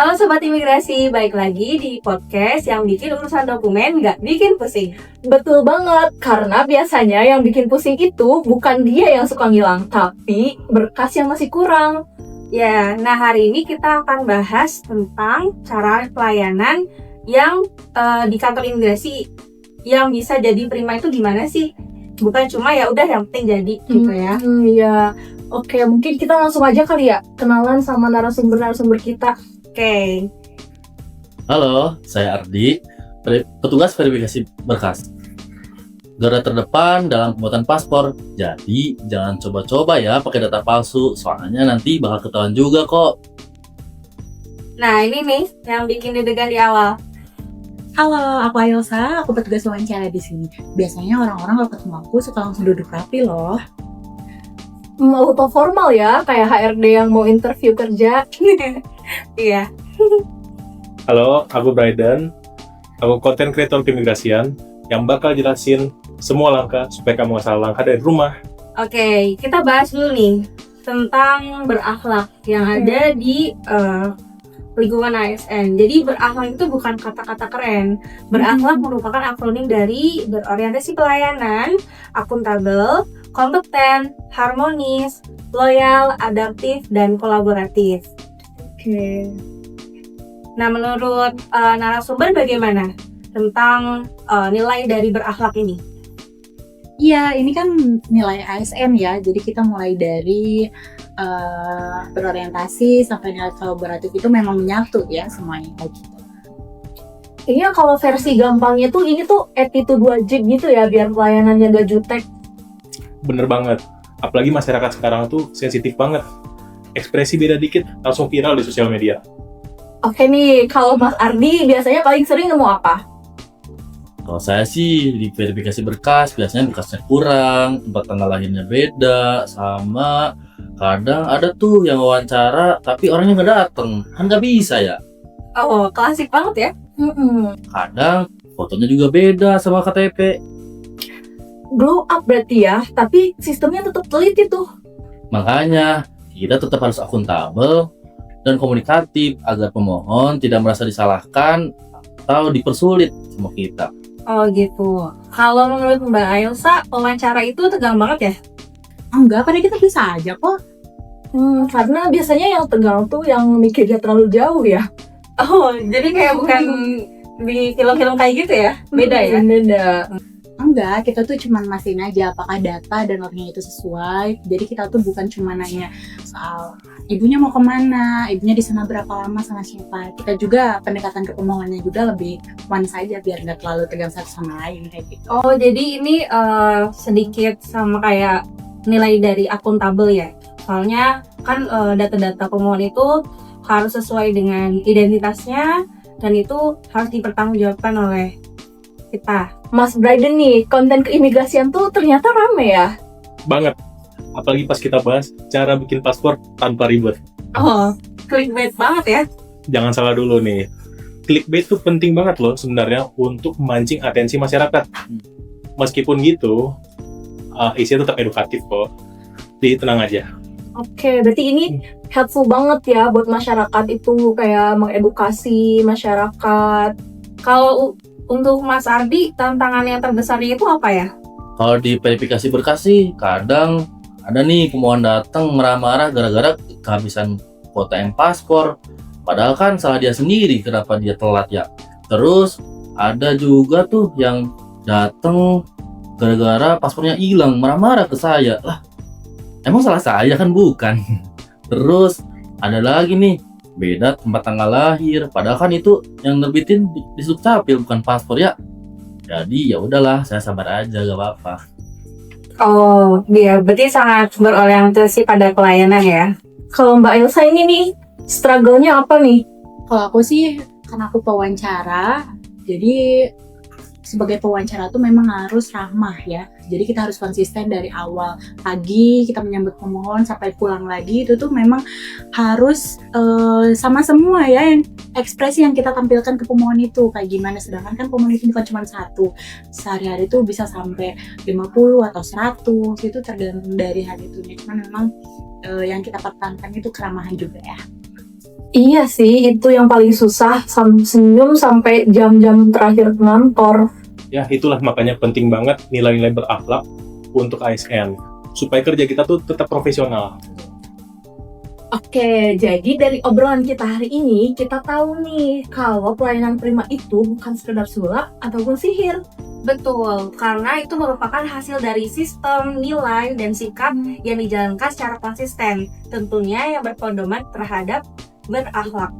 Halo Sobat Imigrasi, balik lagi di podcast yang bikin urusan dokumen nggak bikin pusing. Betul banget, karena biasanya yang bikin pusing itu bukan dia yang suka ngilang, tapi berkas yang masih kurang. Ya, nah hari ini kita akan bahas tentang cara pelayanan yang di kantor imigrasi yang bisa jadi prima itu gimana sih? Bukan cuma ya udah yang penting jadi gitu ya. Iya. Oke, mungkin kita langsung aja kali ya kenalan sama narasumber kita. Oke. Halo, saya Ardi, petugas verifikasi berkas. Garda terdepan dalam pembuatan paspor. Jadi, jangan coba-coba ya pakai data palsu, soalnya nanti bakal ketahuan juga kok. Nah ini nih yang bikin deg-degan di awal. Halo, aku Ailsa, aku petugas wawancara di sini. Biasanya orang-orang kalau ketemu aku suka langsung duduk rapi loh. Auto formal ya, kayak HRD yang mau interview kerja. Iya. Halo, aku Brayden. Aku content creator keimigrasian yang bakal jelasin semua langkah supaya kamu gak salah langkah dari rumah. Oke, kita bahas dulu nih tentang berakhlak yang ada di lingkungan ASN. Jadi berakhlak itu bukan kata-kata keren. Berakhlak merupakan akronim dari berorientasi pelayanan, akuntabel, kompeten, harmonis, loyal, adaptif, dan kolaboratif. Oke. Nah, menurut narasumber bagaimana tentang nilai dari berakhlak ini? Iya, ini kan nilai ASN ya, jadi kita mulai dari berorientasi sampai nilai kolaboratif itu memang menyatu ya semuanya kayak gitu. Kayaknya kalau versi gampangnya tuh ini tuh attitude wajib gitu ya, biar pelayanannya gak jutek. Bener banget. Apalagi masyarakat sekarang tuh sensitif banget. Ekspresi beda dikit langsung viral di sosial media. Oke nih, kalau Mas Ardi biasanya paling sering nemu apa? Kalau saya sih di verifikasi berkas, biasanya berkasnya kurang, tempat tanggal lahirnya beda, sama kadang ada tuh yang wawancara tapi orangnya nggak dateng, kan nggak bisa ya. Oh, klasik banget ya. Kadang fotonya juga beda sama KTP. Glow up berarti ya, tapi sistemnya tetap teliti tuh. Makanya kita tetap harus akuntabel dan komunikatif agar pemohon tidak merasa disalahkan atau dipersulit sama kita. Oh gitu. Kalau menurut Mbak Ailsa, wawancara itu tegang banget ya? Enggak, pada kita bisa aja kok. Karena biasanya yang tegang tuh yang mikirnya terlalu jauh ya. Oh, jadi kayak bukan di film-film kayak gitu ya? Beda ya? Beda. Enggak, kita tuh cuma mastiin aja apakah data dan orangnya itu sesuai. Jadi kita tuh bukan cuma nanya soal ibunya mau kemana, ibunya di sana berapa lama sama siapa. Kita juga pendekatan ke pemohonnya juga lebih one saja biar nggak terlalu tegang satu sama lain kayak gitu. Oh, jadi ini sedikit sama kayak nilai dari akuntabel ya? Soalnya kan data-data pemohon itu harus sesuai dengan identitasnya dan itu harus dipertanggungjawabkan oleh kita. Mas Brayden nih, konten keimigrasian tuh ternyata rame ya? Banget. Apalagi pas kita bahas cara bikin paspor tanpa ribet. Oh, clickbait banget ya? Jangan salah dulu nih. Clickbait tuh penting banget loh sebenarnya untuk memancing atensi masyarakat. Meskipun gitu, isinya tetap edukatif kok. Jadi tenang aja. Oke, berarti ini helpful banget ya buat masyarakat itu kayak mengedukasi masyarakat. Kalau untuk Mas Ardi, tantangan yang terbesarnya itu apa ya? Kalau di verifikasi berkas sih kadang ada nih pemohon datang marah-marah gara-gara kehabisan kuota paspor. Padahal kan salah dia sendiri kenapa dia telat ya. Terus ada juga tuh yang datang gara-gara paspornya hilang, marah-marah ke saya. Lah, emang salah saya kan bukan. Terus ada lagi nih, beda tempat tanggal lahir. Padahal kan itu yang nerbitin di Dukcapil bukan paspor ya. Jadi ya udahlah, saya sabar aja, gak apa-apa. Oh, iya, berarti sangat berorientasi pada pelayanan ya? Kalau Mbak Elsa ini nih, struggle-nya apa nih? Kalau aku sih, karena aku pewawancara, jadi sebagai pewawancara tuh memang harus ramah ya. Jadi kita harus konsisten dari awal pagi kita menyambut pemohon sampai pulang lagi, itu tuh memang harus sama semua ya, yang ekspresi yang kita tampilkan ke pemohon itu kayak gimana. Sedangkan kan pemohon itu bukan cuma satu, sehari-hari tuh bisa sampai 50 atau 100, itu tergantung dari hari itu. Cuman memang yang kita pertahankan itu keramahan juga ya. Iya sih, itu yang paling susah, senyum sampai jam-jam terakhir kantor. Ya, itulah makanya penting banget nilai-nilai berakhlak untuk ASN. Supaya kerja kita tuh tetap profesional. Oke, jadi dari obrolan kita hari ini, kita tahu nih kalau pelayanan prima itu bukan sekedar sulap ataupun sihir. Betul, karena itu merupakan hasil dari sistem, nilai, dan sikap yang dijalankan secara konsisten. Tentunya yang berpedoman terhadap berakhlak.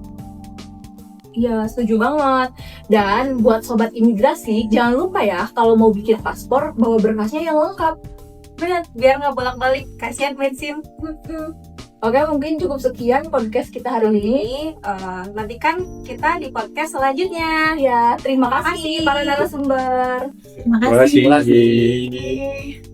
Iya, setuju banget. Dan buat sobat imigrasi, jangan lupa ya kalau mau bikin paspor, bawa berkasnya yang lengkap. Bener, biar nggak bolak-balik, kasihan bensin. Oke, mungkin cukup sekian podcast kita hari ini. Jadi, nantikan kita di podcast selanjutnya. Ya, terima kasih para narasumber. Terima Terima kasih. kasih.